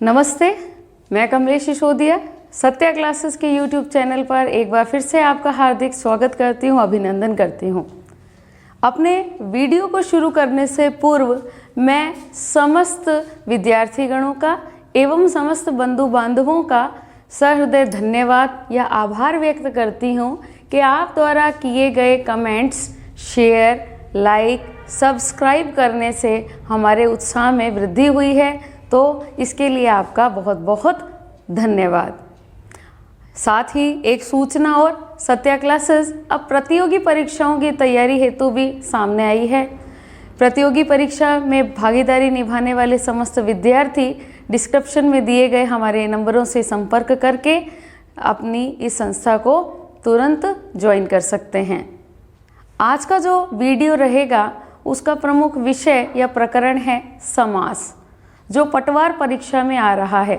नमस्ते, मैं कमलेश सिसोदिया सत्या क्लासेस के यूट्यूब चैनल पर एक बार फिर से आपका हार्दिक स्वागत करती हूँ, अभिनंदन करती हूँ। अपने वीडियो को शुरू करने से पूर्व मैं समस्त विद्यार्थीगणों का एवं समस्त बंधु बांधवों का सहृदय धन्यवाद या आभार व्यक्त करती हूँ कि आप द्वारा किए गए कमेंट्स, शेयर, लाइक, सब्सक्राइब करने से हमारे उत्साह में वृद्धि हुई है, तो इसके लिए आपका बहुत बहुत धन्यवाद। साथ ही एक सूचना और, सत्या क्लासेस अब प्रतियोगी परीक्षाओं की तैयारी हेतु भी सामने आई है। प्रतियोगी परीक्षा में भागीदारी निभाने वाले समस्त विद्यार्थी डिस्क्रिप्शन में दिए गए हमारे नंबरों से संपर्क करके अपनी इस संस्था को तुरंत ज्वाइन कर सकते हैं। आज का जो वीडियो रहेगा उसका प्रमुख विषय या प्रकरण है समास, जो पटवार परीक्षा में आ रहा है।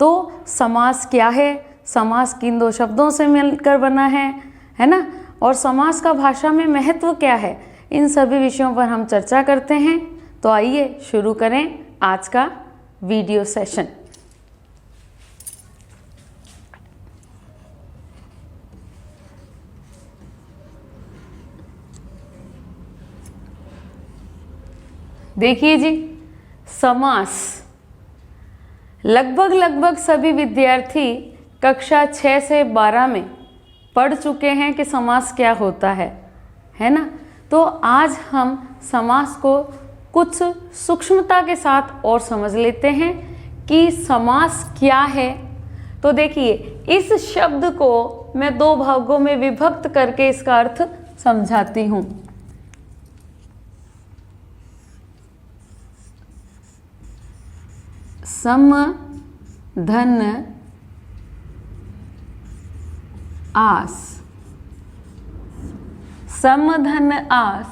तो समास क्या है, समास किन दो शब्दों से मिलकर बना है ना, और समास का भाषा में महत्व क्या है, इन सभी विषयों पर हम चर्चा करते हैं। तो आइए शुरू करें आज का वीडियो सेशन। देखिए जी, समास लगभग सभी विद्यार्थी कक्षा 6 से 12 में पढ़ चुके हैं कि समास क्या होता है ना। तो आज हम समास को कुछ सूक्ष्मता के साथ और समझ लेते हैं कि समास क्या है। तो देखिए, इस शब्द को मैं दो भागों में विभक्त करके इसका अर्थ समझाती हूँ। सम धन आस, सम धन आस,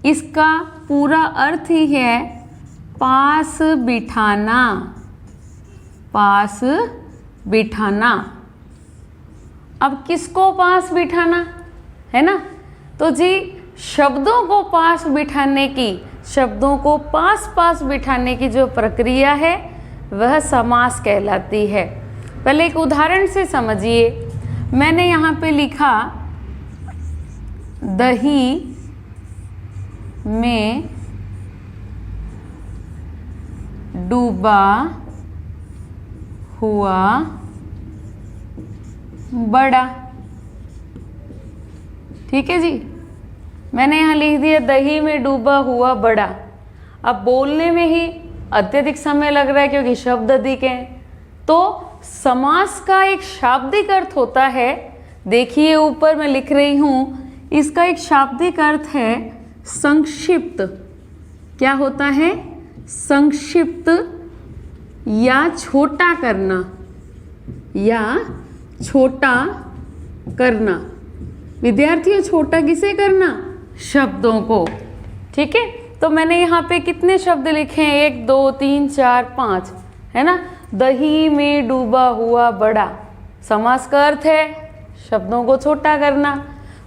इसका पूरा अर्थ ही है पास बिठाना, पास बिठाना। अब किसको पास बिठाना है ना, तो जी शब्दों को पास बिठाने की, शब्दों को पास पास बिठाने की जो प्रक्रिया है वह समास कहलाती है। पहले एक उदाहरण से समझिए। मैंने यहाँ पे लिखा दही में डूबा हुआ बड़ा। ठीक है जी, मैंने यहाँ लिख दिया दही में डूबा हुआ बड़ा। अब बोलने में ही अत्यधिक समय लग रहा है क्योंकि शब्द अधिक हैं। तो समास का एक शाब्दिक अर्थ होता है, देखिए ऊपर मैं लिख रही हूँ, इसका एक शाब्दिक अर्थ है संक्षिप्त। क्या होता है? संक्षिप्त या छोटा करना, या छोटा करना। विद्यार्थियों, छोटा किसे करना? शब्दों को। ठीक है, तो मैंने यहाँ पे कितने शब्द लिखे हैं? 1 2 3 4 5, है ना। दही में डूबा हुआ बड़ा, समास का अर्थ है शब्दों को छोटा करना।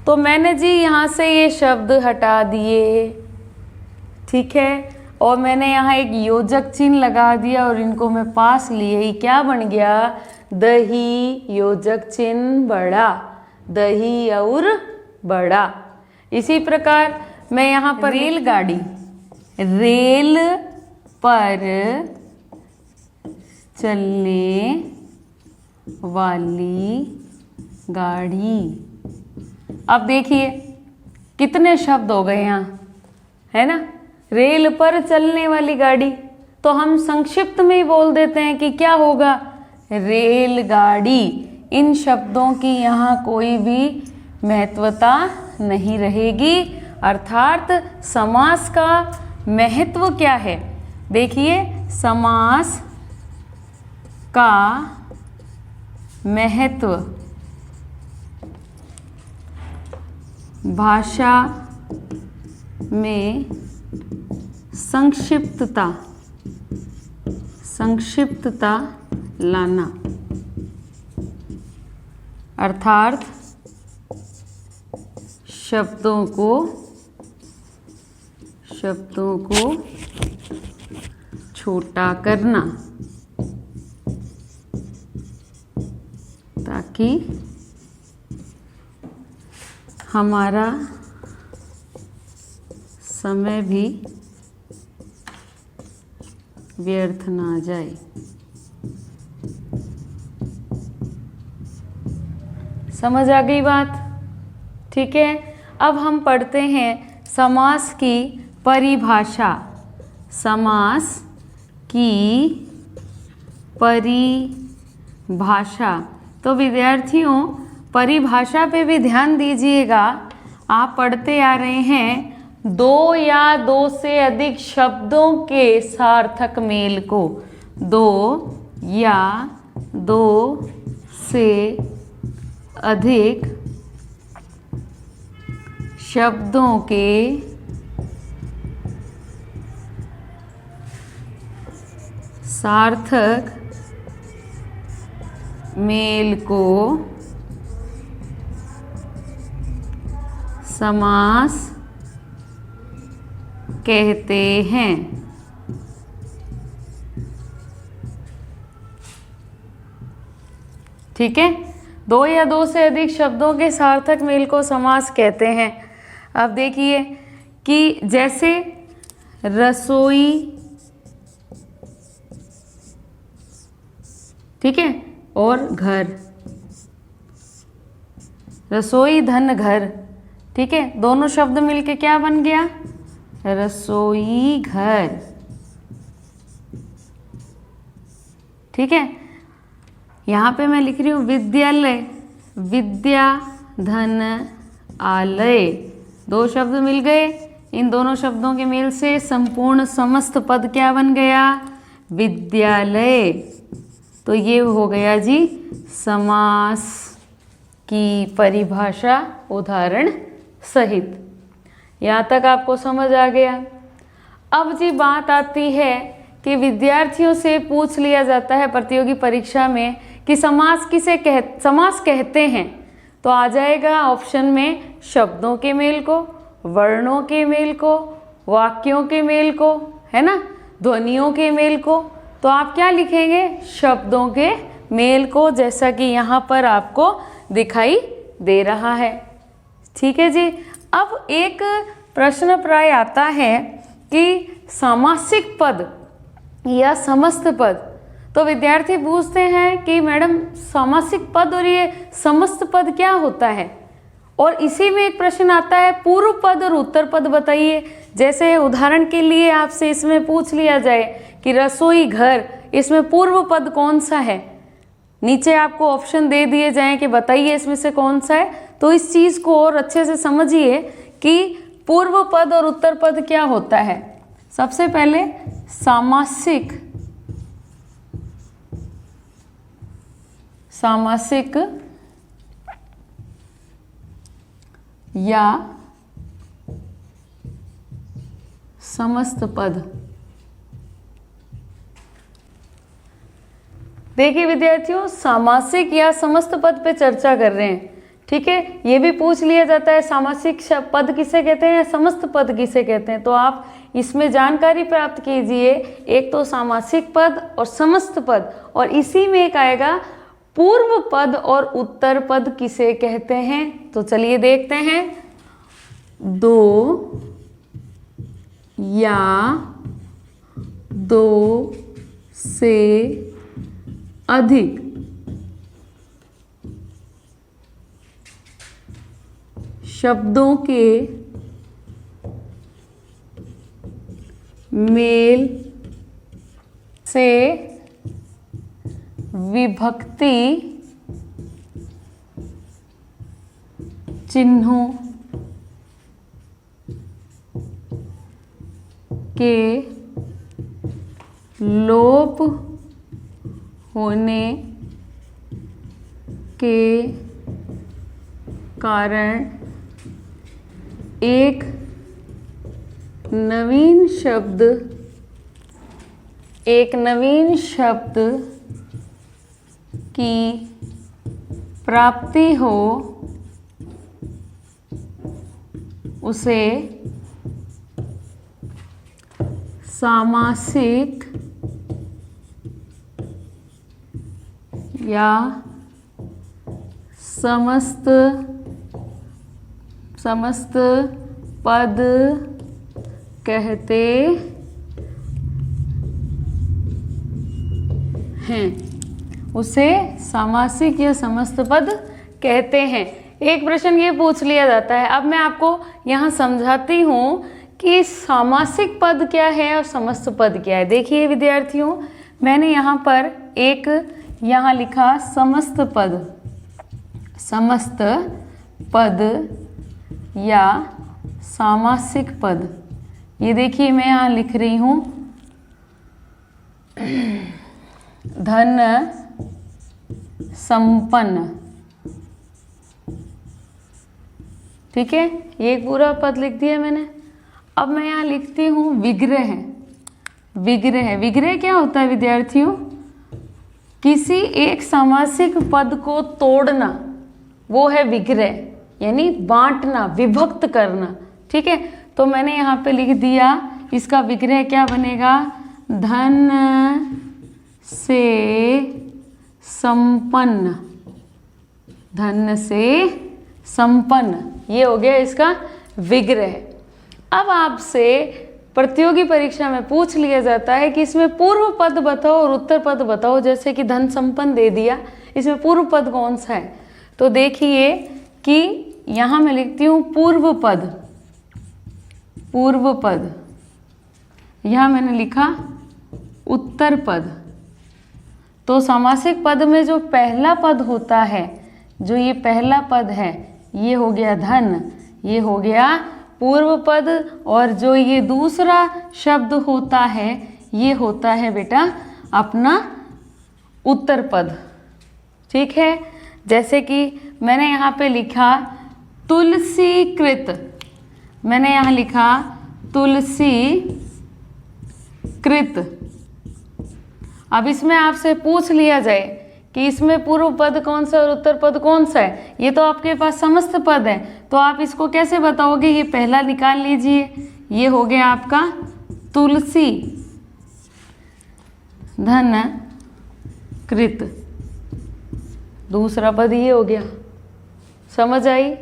तो मैंने जी यहाँ से ये शब्द हटा दिए, ठीक है, और मैंने यहाँ एक योजक चिन्ह लगा दिया और इनको मैं पास लिए ही क्या बन गया? दही योजक चिन्ह बड़ा, दही और बड़ा। इसी प्रकार मैं यहाँ पर रेलगाड़ी, रेल पर चलने वाली गाड़ी। अब देखिए कितने शब्द हो गए यहाँ, है ना। रेल पर चलने वाली गाड़ी, तो हम संक्षिप्त में ही बोल देते हैं कि क्या होगा? रेलगाड़ी। इन शब्दों की यहाँ कोई भी महत्वता नहीं रहेगी। अर्थात समास का महत्व क्या है? देखिए, समास का महत्व भाषा में संक्षिप्तता, संक्षिप्तता लाना। अर्थात शब्दों को छोटा करना। ताकि हमारा समय भी व्यर्थ ना जाए। समझ आ गई बात? ठीक है, अब हम पढ़ते हैं समास की परिभाषा। समास की परिभाषा। तो विद्यार्थियों, परिभाषा पे भी ध्यान दीजिएगा। आप पढ़ते आ रहे हैं दो या दो से अधिक शब्दों के सार्थक मेल को। दो या दो से अधिक शब्दों के सार्थक मेल को समास कहते हैं। ठीक है, दो या दो से अधिक शब्दों के सार्थक मेल को समास कहते हैं। अब देखिए कि जैसे रसोई, ठीक है, और घर। रसोई धन घर, ठीक है, दोनों शब्द मिलके क्या बन गया? रसोई घर। ठीक है, यहाँ पे मैं लिख रही हूँ विद्यालय, विद्या धन आलय। दो शब्द मिल गए, इन दोनों शब्दों के मेल से संपूर्ण समस्त पद क्या बन गया? विद्यालय। तो ये हो गया जी समास की परिभाषा उदाहरण सहित। यहाँ तक आपको समझ आ गया। अब जी बात आती है कि विद्यार्थियों से पूछ लिया जाता है प्रतियोगी परीक्षा में कि समास कहते हैं, तो आ जाएगा ऑप्शन में शब्दों के मेल को, वर्णों के मेल को, वाक्यों के मेल को, है ना, ध्वनियों के मेल को। तो आप क्या लिखेंगे? शब्दों के मेल को, जैसा कि यहाँ पर आपको दिखाई दे रहा है। ठीक है जी। अब एक प्रश्न प्राय आता है कि सामासिक पद या समस्त पद। तो विद्यार्थी पूछते हैं कि मैडम सामासिक पद और ये समस्त पद क्या होता है? और इसी में एक प्रश्न आता है पूर्व पद और उत्तर पद बताइए। जैसे उदाहरण के लिए आपसे इसमें पूछ लिया जाए कि रसोई घर, इसमें पूर्व पद कौन सा है? नीचे आपको ऑप्शन दे दिए जाएं कि बताइए इसमें से कौन सा है। तो इस चीज़ को और अच्छे से समझिए कि पूर्व पद और उत्तर पद क्या होता है। सबसे पहले सामासिक या समस्त पद। देखिए विद्यार्थियों, सामासिक या समस्त पद पे चर्चा कर रहे हैं। ठीक है, ये भी पूछ लिया जाता है सामासिक पद किसे कहते हैं या समस्त पद किसे कहते हैं। तो आप इसमें जानकारी प्राप्त कीजिए, एक तो सामासिक पद और समस्त पद, और इसी में एक आएगा पूर्व पद और उत्तर पद किसे कहते हैं। तो चलिए देखते हैं। दो या दो से अधिक शब्दों के मेल से विभक्ति चिन्हों के लोप होने के कारण एक नवीन शब्द की प्राप्ति हो, उसे सामासिक या समस्त पद कहते हैं, उसे सामासिक या समस्त पद कहते हैं। एक प्रश्न ये पूछ लिया जाता है। अब मैं आपको यहाँ समझाती हूँ कि सामासिक पद क्या है और समस्त पद क्या है। देखिए विद्यार्थियों, मैंने यहाँ पर यहाँ लिखा समस्त पद या सामासिक पद। ये देखिए मैं यहाँ लिख रही हूँ धन संपन्न, ठीक है, ये एक पूरा पद लिख दिया मैंने। अब मैं यहाँ लिखती हूँ विग्रह। विग्रह क्या होता है विद्यार्थियों? किसी एक सामासिक पद को तोड़ना, वो है विग्रह, यानी बांटना, विभक्त करना, ठीक है। तो मैंने यहाँ पे लिख दिया, इसका विग्रह क्या बनेगा? धन से संपन्न, धन से संपन्न, ये हो गया इसका विग्रह। अब आपसे प्रतियोगी परीक्षा में पूछ लिया जाता है कि इसमें पूर्व पद बताओ और उत्तर पद बताओ। जैसे कि धन संपन्न दे दिया, इसमें पूर्व पद कौन सा है? तो देखिए कि यहाँ मैं लिखती हूँ पूर्व पद, यहाँ मैंने लिखा उत्तर पद। तो सामासिक पद में जो पहला पद होता है, जो ये पहला पद है, ये हो गया धन, ये हो गया पूर्व पद, और जो ये दूसरा शब्द होता है, ये होता है बेटा अपना उत्तर पद, ठीक है। जैसे कि मैंने यहाँ पे लिखा तुलसीकृत, मैंने यहाँ लिखा तुलसीकृत। अब इसमें आपसे पूछ लिया जाए कि इसमें पूर्व पद कौन सा और उत्तर पद कौन सा है, ये तो आपके पास समस्त पद है, तो आप इसको कैसे बताओगे? ये पहला निकाल लीजिए, ये हो गया आपका तुलसी धन कृत, दूसरा पद ये हो गया। समझ आई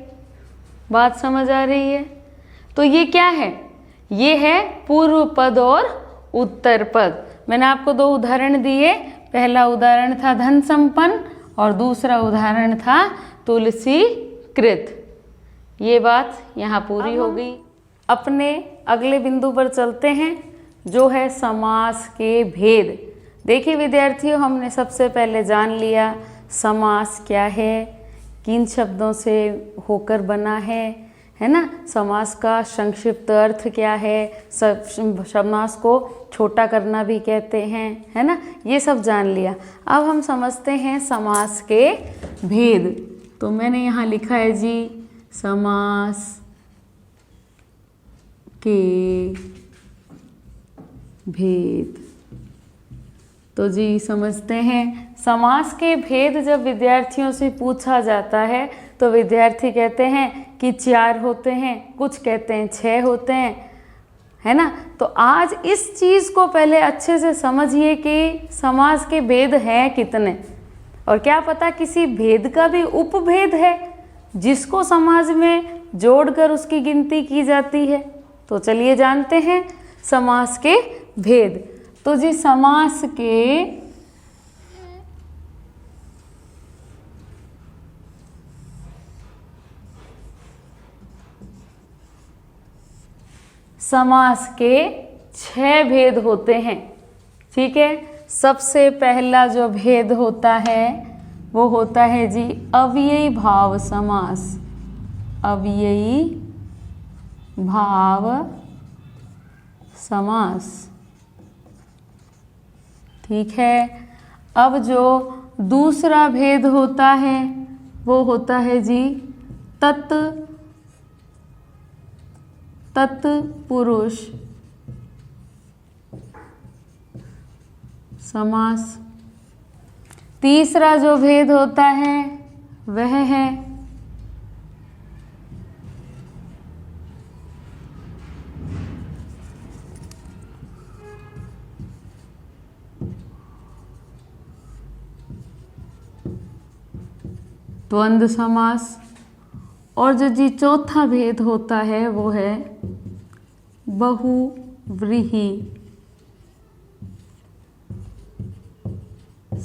बात? समझ आ रही है? तो ये क्या है? ये है पूर्व पद और उत्तर पद। मैंने आपको दो उदाहरण दिए, पहला उदाहरण था धन संपन्न और दूसरा उदाहरण था तुलसीकृत। ये बात यहाँ पूरी हो गई। अपने अगले बिंदु पर चलते हैं, जो है समास के भेद। देखिए विद्यार्थियों, हमने सबसे पहले जान लिया समास क्या है, किन शब्दों से होकर बना है ना। समास का संक्षिप्त अर्थ क्या है, समास को छोटा करना भी कहते हैं, है ना। ये सब जान लिया। अब हम समझते हैं समास के भेद। तो मैंने यहाँ लिखा है जी समास के भेद। तो जी समझते हैं समास के भेद। जब विद्यार्थियों से पूछा जाता है तो विद्यार्थी कहते हैं कि 4 होते हैं, कुछ कहते हैं 6 होते हैं, है ना। तो आज इस चीज़ को पहले अच्छे से समझिए कि समास के भेद हैं कितने, और क्या पता किसी भेद का भी उपभेद है जिसको समाज में जोड़कर उसकी गिनती की जाती है। तो चलिए जानते हैं समास के भेद। तो जी समास के 6 भेद होते हैं, ठीक है। सबसे पहला जो भेद होता है वो होता है जी अव्ययी भाव समास। अव्ययी भाव समास, ठीक है। अब जो दूसरा भेद होता है वो होता है जी तत्पुरुष समास। तीसरा जो भेद होता है वह है द्वंद्व समास। और जो जी चौथा भेद होता है वो है बहुव्रीहि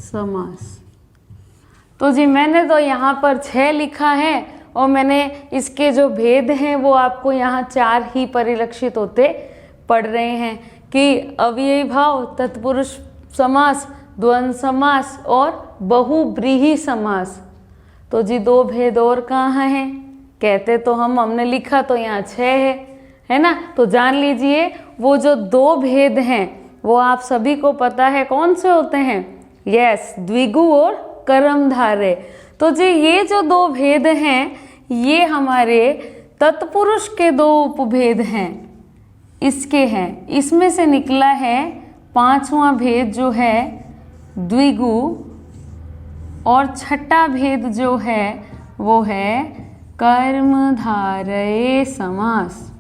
समास। तो जी मैंने तो यहाँ पर 6 लिखा है और मैंने इसके जो भेद हैं वो आपको यहाँ 4 ही परिलक्षित होते पढ़ रहे हैं कि अव्ययी भाव, तत्पुरुष समास, द्वंद्व समास और बहुव्रीहि समास। तो जी 2 भेद और कहाँ हैं? कहते तो हमने लिखा तो यहाँ 6 है ना। तो जान लीजिए वो जो 2 भेद हैं वो आप सभी को पता है कौन से होते हैं? यस, द्विगु और कर्मधारय। तो जी ये जो 2 भेद हैं ये हमारे तत्पुरुष के 2 उपभेद हैं, इसके हैं। इसमें से निकला है 5वां भेद जो है द्विगु, और छठा भेद जो है वो है कर्मधारय समास।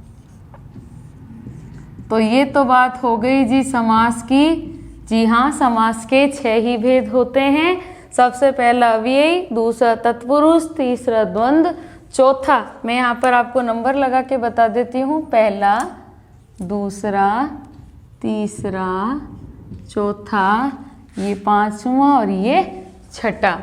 तो ये तो बात हो गई जी समास की। जी हाँ, समास के 6 ही भेद होते हैं। सबसे पहला अव्ययी, दूसरा तत्पुरुष, तीसरा द्वंद्व, चौथा मैं यहाँ पर आपको नंबर लगा के बता देती हूँ, पहला, दूसरा, तीसरा, चौथा, ये 5वां और ये छठा।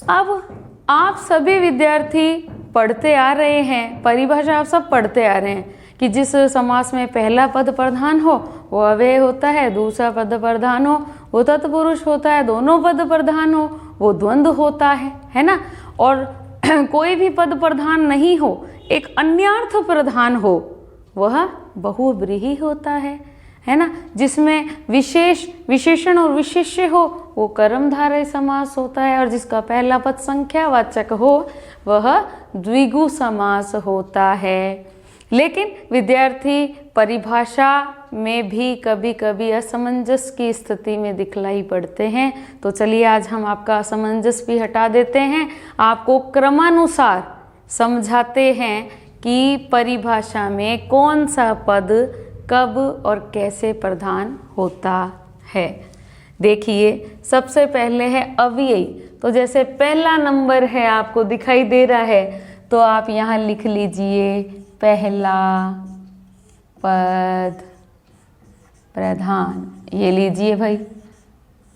अब आप सभी विद्यार्थी पढ़ते आ रहे हैं, परिभाषा आप सब पढ़ते आ रहे हैं कि जिस समास में पहला पद प्रधान हो वो अव्यय होता है, दूसरा पद प्रधान हो वो तत्पुरुष होता है, दोनों पद प्रधान हो वो द्वंद्व होता है ना। और कोई भी पद प्रधान नहीं हो, एक अन्यार्थ प्रधान हो, वह बहुव्रीहि होता है ना। जिसमें विशेष, विशेषण और विशेष्य हो वो कर्मधारय समास होता है, और जिसका पहला पद संख्यावाचक हो वह द्विगु समास होता है। लेकिन विद्यार्थी परिभाषा में भी कभी कभी असमंजस की स्थिति में दिखलाई पड़ते हैं। तो चलिए आज हम आपका असमंजस भी हटा देते हैं, आपको क्रमानुसार समझाते हैं कि परिभाषा में कौन सा पद कब और कैसे प्रधान होता है। देखिए सबसे पहले है अव्ययी। तो जैसे पहला नंबर है आपको दिखाई दे रहा है, तो आप यहाँ लिख लीजिए पहला पद प्रधान। ये लीजिए भाई,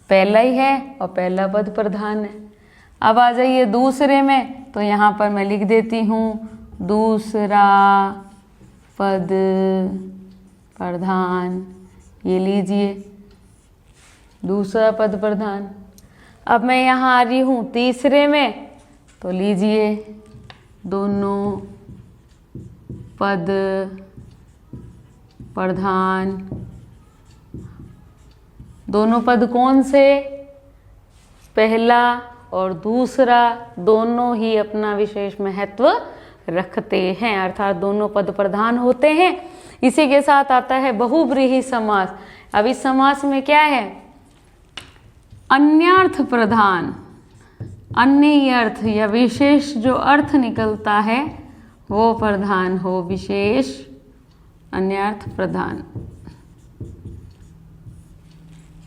पहला ही है और पहला पद प्रधान है। अब आ जाइए दूसरे में, तो यहाँ पर मैं लिख देती हूँ दूसरा पद प्रधान। ये लीजिए दूसरा पद प्रधान। अब मैं यहाँ आ रही हूँ तीसरे में, तो लीजिए दोनों पद प्रधान। दोनों पद कौन से? पहला और दूसरा दोनों ही अपना विशेष महत्व रखते हैं, अर्थात दोनों पद प्रधान होते हैं। इसी के साथ आता है बहुव्रीहि समास। अब इस समास में क्या है? अन्यार्थ प्रधान, अन्य अर्थ या विशेष जो अर्थ निकलता है वो प्रधान हो, विशेष अन्यार्थ प्रधान।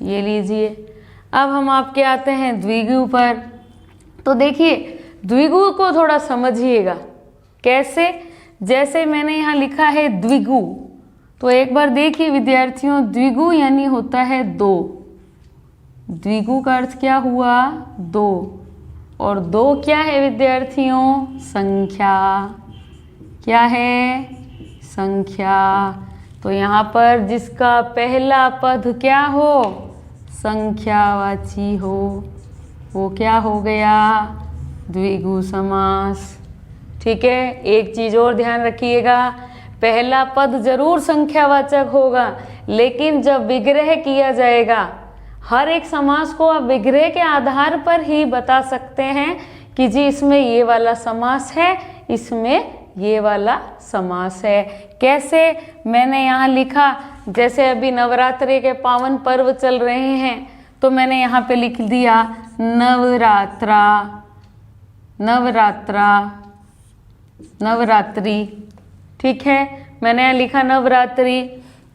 ये लीजिए। अब हम आपके आते हैं द्विगु पर। तो देखिए द्विगु को थोड़ा समझिएगा कैसे। जैसे मैंने यहाँ लिखा है द्विगु, तो एक बार देखिए विद्यार्थियों, द्विगु यानी होता है 2। द्विगु का अर्थ क्या हुआ? 2। और 2 क्या है विद्यार्थियों? संख्या। क्या है? संख्या। तो यहाँ पर जिसका पहला पद क्या हो? संख्यावाची हो, वो क्या हो गया? द्विगु समास। ठीक है, एक चीज और ध्यान रखिएगा, पहला पद जरूर संख्यावाचक होगा, लेकिन जब विग्रह किया जाएगा, हर एक समास को आप विग्रह के आधार पर ही बता सकते हैं कि जी इसमें ये वाला समास है, इसमें ये वाला समास है। कैसे? मैंने यहाँ लिखा, जैसे अभी नवरात्रि के पावन पर्व चल रहे हैं, तो मैंने यहाँ पे लिख दिया नवरात्रा, नवरात्रा, नवरात्रि। ठीक है, मैंने यहाँ लिखा नवरात्रि।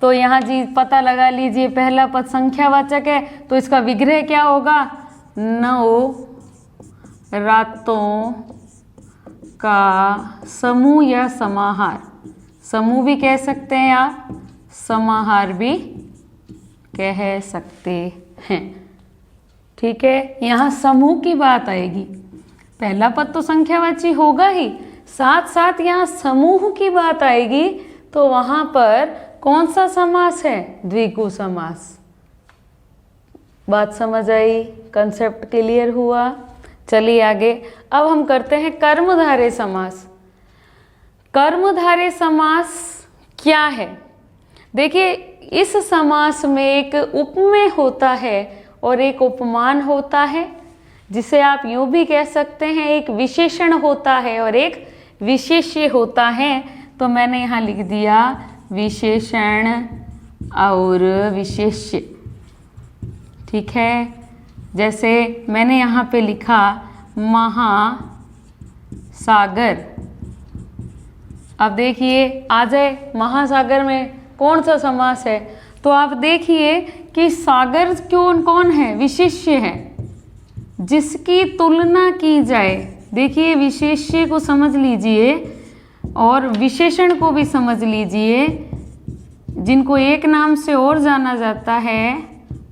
तो यहाँ जी पता लगा लीजिए, पहला पद संख्यावाचक है तो इसका विग्रह क्या होगा? नौ रातों का समूह या समाहार। समूह भी कह सकते हैं आप, समाहार भी कह सकते हैं। ठीक है, यहाँ समूह की बात आएगी। पहला पद तो संख्यावाची होगा ही, साथ साथ यहाँ समूह की बात आएगी, तो वहां पर कौन सा समास है? द्विगु समास। बात समझ आई? कंसेप्ट क्लियर हुआ? चलिए आगे। अब हम करते हैं कर्मधारय समास। कर्मधारय समास क्या है? देखिए, इस समास में एक उपमेय होता है और एक उपमान होता है, जिसे आप यूं भी कह सकते हैं एक विशेषण होता है और एक विशेष्य होता है। तो मैंने यहाँ लिख दिया विशेषण और विशेष्य। ठीक है, जैसे मैंने यहाँ पे लिखा महासागर। अब देखिए आ जाए, महासागर में कौन सा समास है? तो आप देखिए कि सागर कौन है? विशेष्य है, जिसकी तुलना की जाए। देखिए, विशेष्य को समझ लीजिए और विशेषण को भी समझ लीजिए, जिनको एक नाम से और जाना जाता है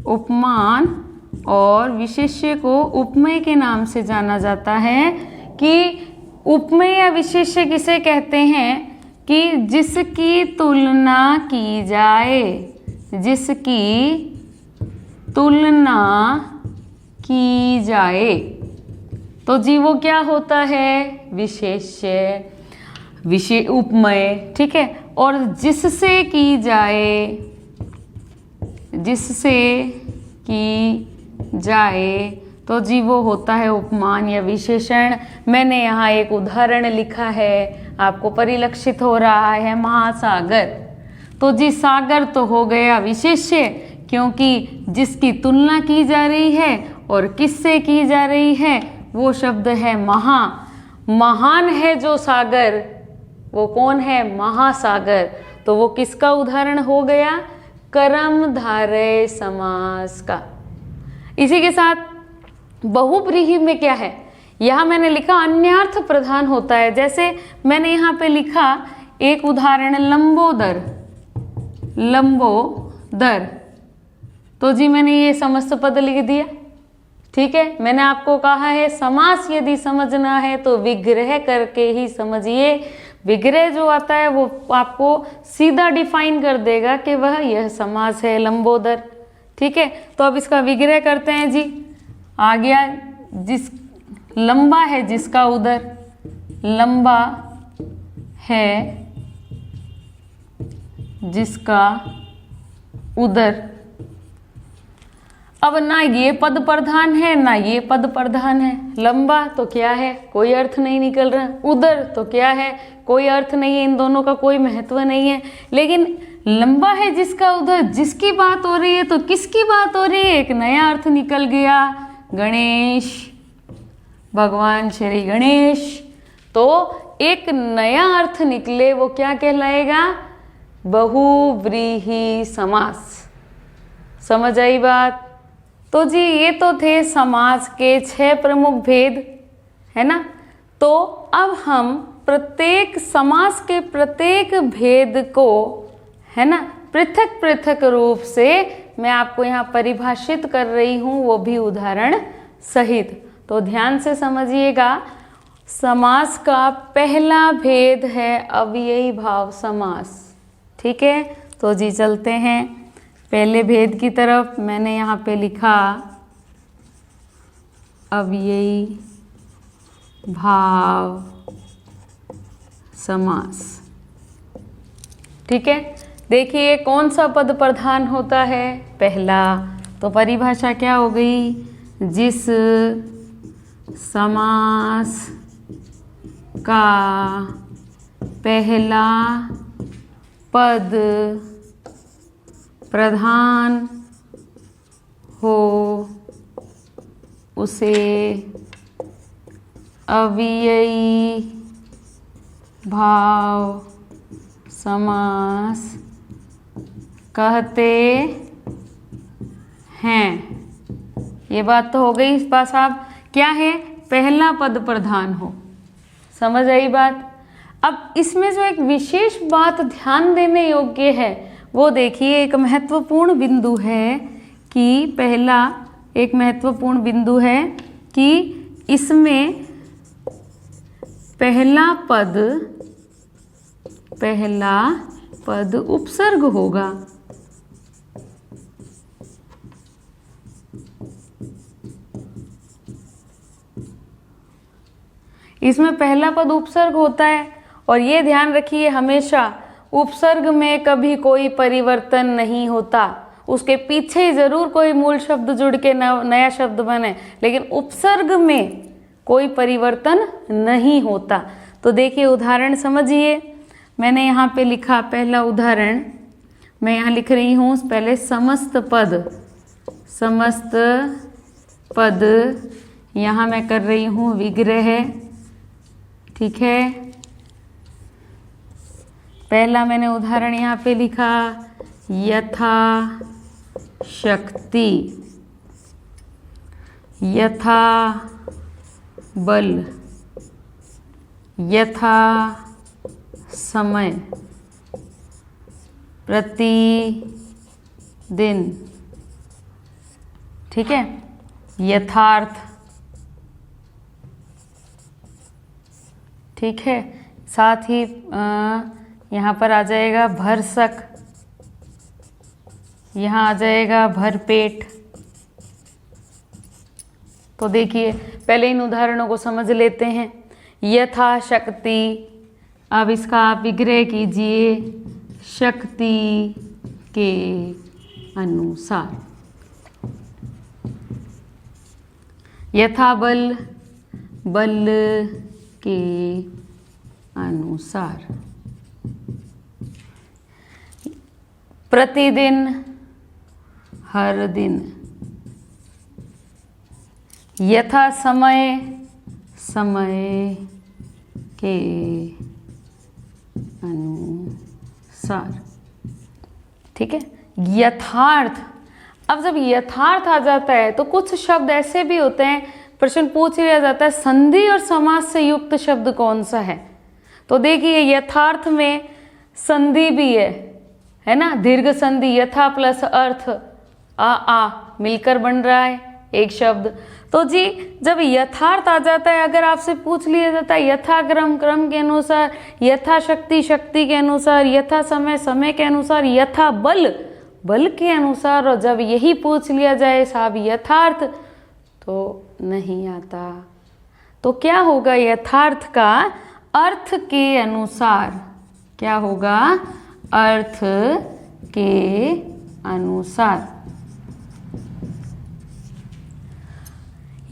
उपमान, और विशेष्य को उपमेय के नाम से जाना जाता है। कि उपमेय या विशेष्य किसे कहते हैं? कि जिसकी तुलना की जाए, जिसकी तुलना की जाए, तो जी वो क्या होता है? विशेष्य, उपमेय। ठीक है, और जिससे की जाए, जिससे की जाए, तो जी वो होता है उपमान या विशेषण। मैंने यहाँ एक उदाहरण लिखा है, आपको परिलक्षित हो रहा है महासागर। तो जी सागर तो हो गया विशेष्य, क्योंकि जिसकी तुलना की जा रही है और किससे की जा रही है, वो शब्द है महा। महान है जो सागर, वो कौन है? महासागर। तो वो किसका उदाहरण हो गया? कर्मधारय समास का। इसी के साथ बहुव्रीहि में क्या है? यहाँ मैंने लिखा अन्यार्थ प्रधान होता है। जैसे मैंने यहाँ पे लिखा एक उदाहरण लंबोदर, लंबोदर। तो जी मैंने ये समस्त पद लिख दिया। ठीक है, मैंने आपको कहा है समास यदि समझना है तो विग्रह करके ही समझिए। विग्रह जो आता है वो आपको सीधा डिफाइन कर देगा कि वह यह समास है लंबोदर। ठीक है, तो अब इसका विग्रह करते हैं जी। आ गया, जिस लंबा है जिसका उदर, लंबा है जिसका उदर। अब ना ये पद प्रधान है ना ये पद प्रधान है। लंबा तो क्या है? कोई अर्थ नहीं निकल रहा। उदर तो क्या है? कोई अर्थ नहीं है, इन दोनों का कोई महत्व नहीं है। लेकिन लंबा है जिसका उदर, जिसकी बात हो रही है, तो किसकी बात हो रही है? एक नया अर्थ निकल गया, गणेश, भगवान श्री गणेश। तो एक नया अर्थ निकले, वो क्या कहलाएगा? बहुव्रीहि समास। समझ आई बात? तो जी ये तो थे समास के 6 प्रमुख भेद, है ना। तो अब हम प्रत्येक समास के प्रत्येक भेद को, है ना, पृथक पृथक रूप से मैं आपको यहाँ परिभाषित कर रही हूँ, वो भी उदाहरण सहित। तो ध्यान से समझिएगा। समास का पहला भेद है अव्ययी भाव समास। ठीक है, तो जी चलते हैं पहले भेद की तरफ। मैंने यहाँ पे लिखा अव्ययी भाव समास। ठीक है, देखिए कौन सा पद प्रधान होता है? पहला। तो परिभाषा क्या हो गई? जिस समास का पहला पद प्रधान हो उसे अव्ययी भाव समास कहते हैं। ये बात तो हो गई। इस बात साहब क्या है? पहला पद प्रधान हो। समझ आई बात। अब इसमें जो एक विशेष बात ध्यान देने योग्य है वो देखिए, एक महत्वपूर्ण बिंदु है कि पहला, एक महत्वपूर्ण बिंदु है कि इसमें पहला पद उपसर्ग होगा। इसमें पहला पद उपसर्ग होता है और ये ध्यान रखिए हमेशा उपसर्ग में कभी कोई परिवर्तन नहीं होता। उसके पीछे जरूर कोई मूल शब्द जुड़ के नया शब्द बने, लेकिन उपसर्ग में कोई परिवर्तन नहीं होता। तो देखिए उदाहरण समझिए, मैंने यहाँ पे लिखा पहला उदाहरण, मैं यहाँ लिख रही हूँ पहले समस्त पद, यहाँ मैं कर रही हूँ विग्रह, ठीक है। पहला मैंने उदाहरण यहाँ पे लिखा यथा शक्ति, यथा बल, यथा समय, प्रतिदिन, ठीक है। यथार्थ, ठीक है। साथ ही यहाँ पर आ जाएगा भरसक, यहाँ आ जाएगा भरपेट। तो देखिए पहले इन उदाहरणों को समझ लेते हैं। यथाशक्ति, अब इसका आप विग्रह कीजिए शक्ति के अनुसार। यथा बल, बल के अनुसार। प्रतिदिन, हर दिन। यथा समय, समय के अनुसार, ठीक है। यथार्थ, अब जब यथार्थ आ जाता है तो कुछ शब्द ऐसे भी होते हैं, प्रश्न पूछ लिया जाता है संधि और समास से युक्त शब्द कौन सा है। तो देखिए यथार्थ में संधि भी है ना, दीर्घ संधि, यथा प्लस अर्थ, आ मिलकर बन रहा है एक शब्द। तो जी जब यथार्थ आ जाता है, अगर आपसे पूछ लिया जाता है यथाक्रम, क्रम के अनुसार, यथाशक्ति, शक्ति के अनुसार, यथा समय, समय के अनुसार, यथा बल, बल के अनुसार, और जब यही पूछ लिया जाए साहब यथार्थ, तो नहीं आता। तो क्या होगा, यथार्थ का अर्थ के अनुसार, क्या होगा, अर्थ के अनुसार।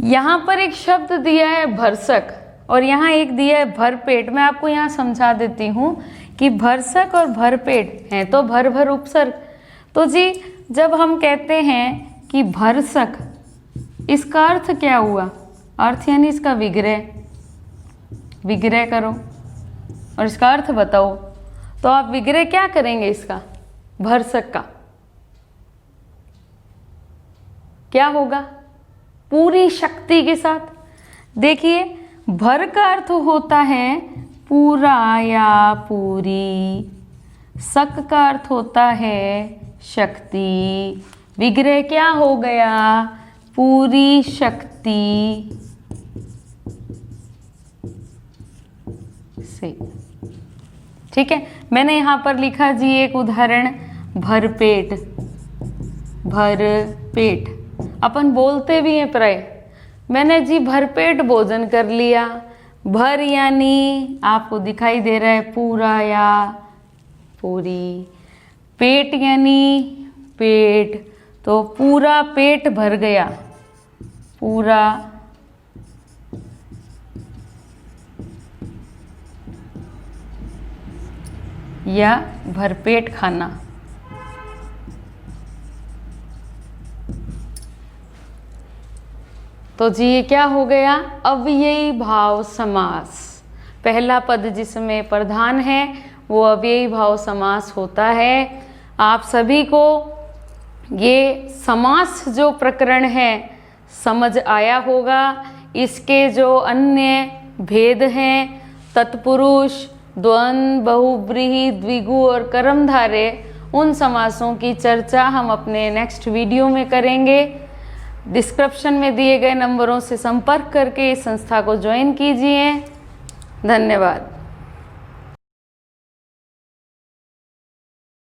यहाँ पर एक शब्द दिया है भरसक और यहाँ एक दिया है भरपेट। मैं आपको यहाँ समझा देती हूँ कि भरसक और भरपेट हैं तो भर भर उपसर्ग। तो जी जब हम कहते हैं कि भरसक, इसका अर्थ क्या हुआ, अर्थ यानी इसका विग्रह, विग्रह करो और इसका अर्थ बताओ। तो आप विग्रह क्या करेंगे इसका, भरसक का क्या होगा, पूरी शक्ति के साथ। देखिए भर का अर्थ होता है पूरा या पूरी, सक का अर्थ होता है शक्ति, विग्रह क्या हो गया, पूरी शक्ति से, ठीक है। मैंने यहाँ पर लिखा जी एक उदाहरण, भरपेट, भरपेट अपन बोलते भी हैं प्राय। मैंने जी भरपेट भोजन कर लिया, भर यानी आपको दिखाई दे रहा है पूरा या पूरी, पेट यानी पेट, तो पूरा पेट भर गया, पूरा या भरपेट खाना। तो जी ये क्या हो गया, अव्ययी भाव समास। पहला पद जिसमें प्रधान है वो अव्ययी भाव समास होता है। आप सभी को ये समास जो प्रकरण है समझ आया होगा इसके जो अन्य भेद हैं, तत्पुरुष, द्वंद्व, बहुव्रीहि, द्विगु और कर्मधारय, उन समासों की चर्चा हम अपने नेक्स्ट वीडियो में करेंगे। डिस्क्रिप्शन में दिए गए नंबरों से संपर्क करके इस संस्था को ज्वाइन कीजिए। धन्यवाद।